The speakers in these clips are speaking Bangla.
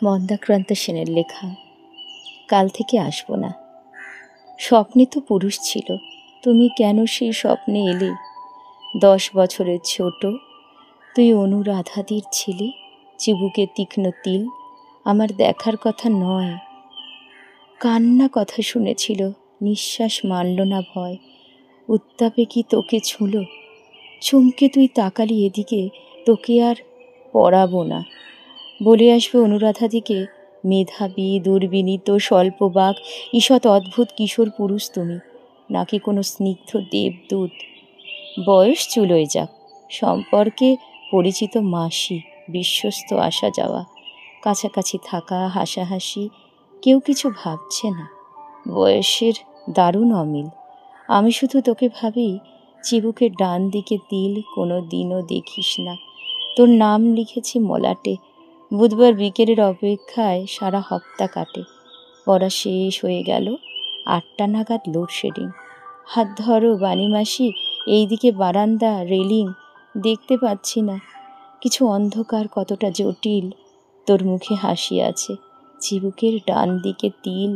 মন্দাক্রান্ত সেনের লেখা। কাল থেকে আসবো না। স্বপ্নে তো পুরুষ ছিল, তুমি কেন সেই স্বপ্নে এলে? 10 বছরের ছোট তুই অনুরাধাদির ছিলি, চিবুকে তীক্ষ্ণ তিল। আমার দেখার কথা নয়, কান্না কথা শুনেছিল, নিঃশ্বাস মানল না ভয়। উত্তাপে কি তোকে ছুঁলো? চমকে তুই তাকালি এদিকে, তোকে আর পড়াবো না। বলে আসবে অনুরাধাদিকে, মেধাবী, দুর্বিনীত, স্বল্পবাক, ঈষৎ অদ্ভুত কিশোর পুরুষ তুমি, নাকি কোনো স্নিগ্ধ দেবদূত। বয়স চুলোয় যাক, সম্পর্কে পরিচিত মাসি, বিশ্বস্ত আসা যাওয়া, কাছাকাছি থাকা, হাসাহাসি, কেউ কিছু ভাবছে না। বয়সের দারুণ অমিল। আমি শুধু তোকে ভাবি, চিবুকের ডান দিকে তিল, কোনো দিনও দেখিস না। তোর নাম লিখেছি মলাটে। বুধবার বিকেলের অপেক্ষায় সারা হপ্তা কাটে। পড়া শেষ হয়ে গেল, 8টা নাগাদ লোডশেডিং। হাত ধরো বাণীমাসি, এইদিকে বারান্দা, রেলিং। দেখতে পাচ্ছি না কিছু, অন্ধকার কতটা জটিল। তোর মুখে হাসি আছে, চিবুকের ডান দিকে তিল।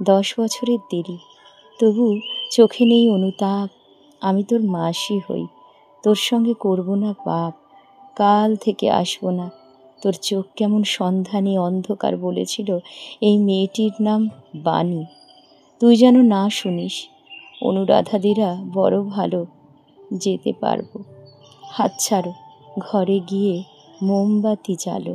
10 বছরের দেরি, তবু চোখে নেই অনুতাপ। আমি তোর মাসি হই, তোর সঙ্গে করব না পাপ। কাল থেকে আসবো না। তোর চোখ কেমন সন্ধানী অন্ধকার বলেছিল, এই মেয়েটির নাম বাণী। তুই যেন না শুনিস, অনুরাধাদিরা বড় ভালো, যেতে পারবো। হাত ছাড়ো, ঘরে গিয়ে মোমবাতি জ্বালো।